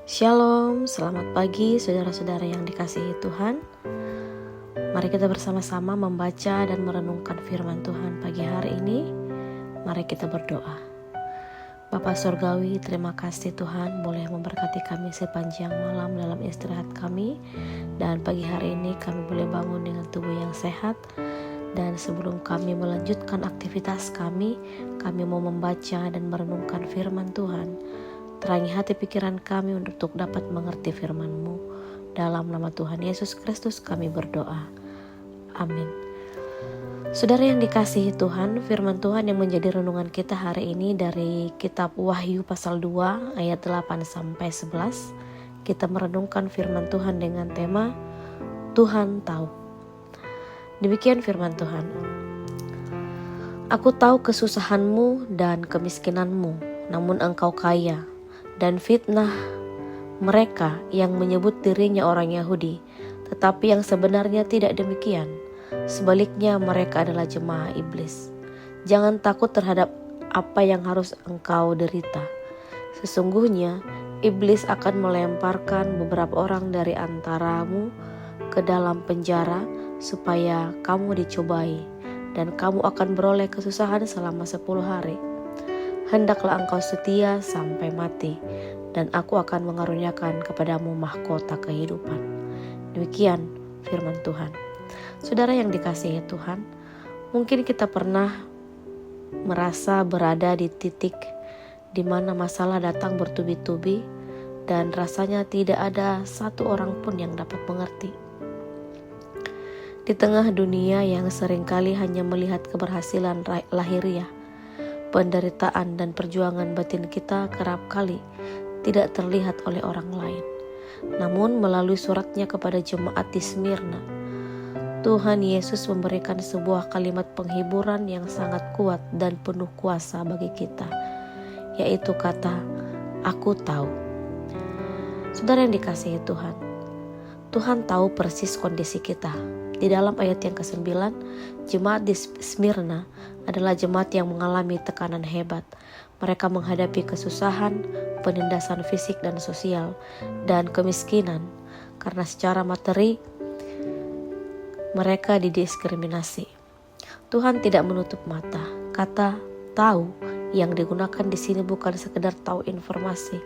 Shalom, selamat pagi saudara-saudara yang dikasihi Tuhan. Mari kita bersama-sama membaca dan merenungkan firman Tuhan pagi hari ini. Mari kita berdoa. Bapa Surgawi, terima kasih Tuhan boleh memberkati kami sepanjang malam dalam istirahat kami. Dan pagi hari ini kami boleh bangun dengan tubuh yang sehat. Dan sebelum kami melanjutkan aktivitas kami mau membaca dan merenungkan firman Tuhan. Terangi hati pikiran kami untuk dapat mengerti firman-Mu. Dalam nama Tuhan Yesus Kristus kami berdoa. Amin. Saudara yang dikasihi Tuhan, firman Tuhan yang menjadi renungan kita hari ini dari kitab Wahyu pasal 2 ayat 8-11. Kita merenungkan firman Tuhan dengan tema Tuhan tahu. Demikian firman Tuhan. Aku tahu kesusahanmu dan kemiskinanmu, namun engkau kaya, dan fitnah mereka yang menyebut dirinya orang Yahudi, tetapi yang sebenarnya tidak demikian. Sebaliknya mereka adalah jemaah iblis. Jangan takut terhadap apa yang harus engkau derita. Sesungguhnya iblis akan melemparkan beberapa orang dari antaramu ke dalam penjara supaya kamu dicobai, dan kamu akan beroleh kesusahan selama 10 hari. Hendaklah engkau setia sampai mati, dan aku akan mengaruniakan kepadamu mahkota kehidupan. Demikian firman Tuhan. Saudara yang dikasihi Tuhan, mungkin kita pernah merasa berada di titik di mana masalah datang bertubi-tubi dan rasanya tidak ada satu orang pun yang dapat mengerti. Di tengah dunia yang seringkali hanya melihat keberhasilan lahiriah, penderitaan dan perjuangan batin kita kerap kali tidak terlihat oleh orang lain. Namun melalui suratnya kepada jemaat di Smyrna, Tuhan Yesus memberikan sebuah kalimat penghiburan yang sangat kuat dan penuh kuasa bagi kita, yaitu kata, "Aku tahu." Saudara yang dikasihi Tuhan, Tuhan tahu persis kondisi kita. Di dalam ayat yang ke-9, jemaat di Smyrna adalah jemaat yang mengalami tekanan hebat. Mereka menghadapi kesusahan, penindasan fisik dan sosial, dan kemiskinan karena secara materi mereka didiskriminasi. Tuhan tidak menutup mata. Kata tahu yang digunakan di sini bukan sekedar tahu informasi,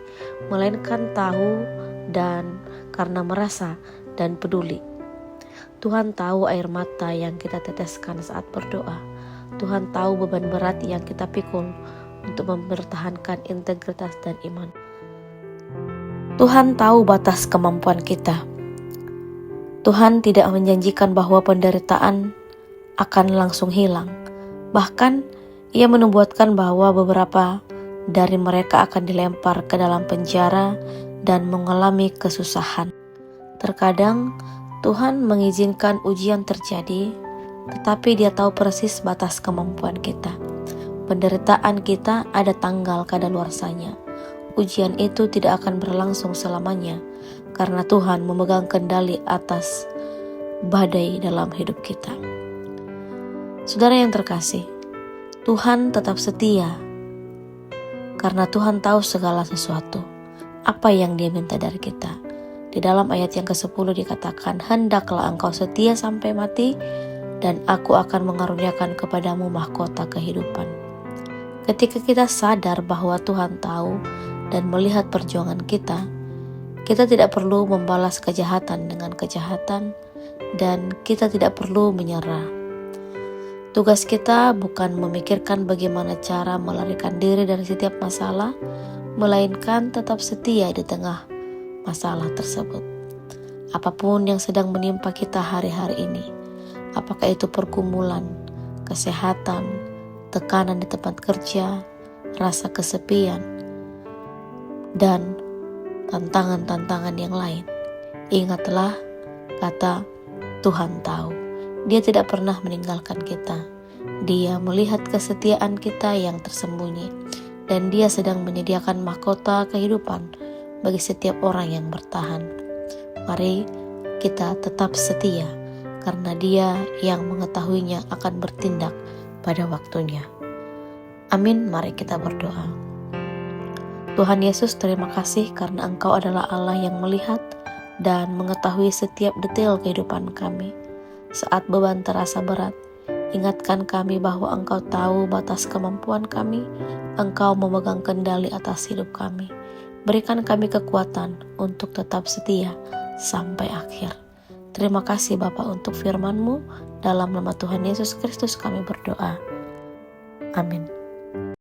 melainkan tahu dan karena merasa dan peduli. Tuhan tahu air mata yang kita teteskan saat berdoa. Tuhan tahu beban berat yang kita pikul untuk mempertahankan integritas dan iman. Tuhan tahu batas kemampuan kita. Tuhan tidak menjanjikan bahwa penderitaan akan langsung hilang. Bahkan, Ia menubuatkan bahwa beberapa dari mereka akan dilempar ke dalam penjara dan mengalami kesusahan. Terkadang, Tuhan mengizinkan ujian terjadi, tetapi Dia tahu persis batas kemampuan kita. Penderitaan kita ada tanggal kadaluarsanya. Ujian itu tidak akan berlangsung selamanya, karena Tuhan memegang kendali atas badai dalam hidup kita. Saudara yang terkasih, Tuhan tetap setia, karena Tuhan tahu segala sesuatu, apa yang Dia minta dari kita. Di dalam ayat yang ke-10 dikatakan, "Hendaklah engkau setia sampai mati, dan aku akan mengaruniakan kepadamu mahkota kehidupan." Ketika kita sadar bahwa Tuhan tahu dan melihat perjuangan kita tidak perlu membalas kejahatan dengan kejahatan, dan kita tidak perlu menyerah. Tugas kita bukan memikirkan bagaimana cara melarikan diri dari setiap masalah, melainkan tetap setia di tengah masalah tersebut. Apapun yang sedang menimpa kita hari-hari ini, apakah itu pergumulan, kesehatan, tekanan di tempat kerja, rasa kesepian, dan tantangan-tantangan yang lain, ingatlah kata Tuhan tahu. Dia tidak pernah meninggalkan kita. Dia melihat kesetiaan kita yang tersembunyi, dan Dia sedang menyediakan mahkota kehidupan bagi setiap orang yang bertahan. Mari kita tetap setia, karena Dia yang mengetahuinya akan bertindak pada waktunya. Amin. Mari kita berdoa. Tuhan Yesus, terima kasih karena Engkau adalah Allah yang melihat dan mengetahui setiap detail kehidupan kami. Saat beban terasa berat, ingatkan kami bahwa Engkau tahu batas kemampuan kami, Engkau memegang kendali atas hidup kami. Berikan kami kekuatan untuk tetap setia sampai akhir. Terima kasih Bapa untuk firman-Mu. Dalam nama Tuhan Yesus Kristus kami berdoa. Amin.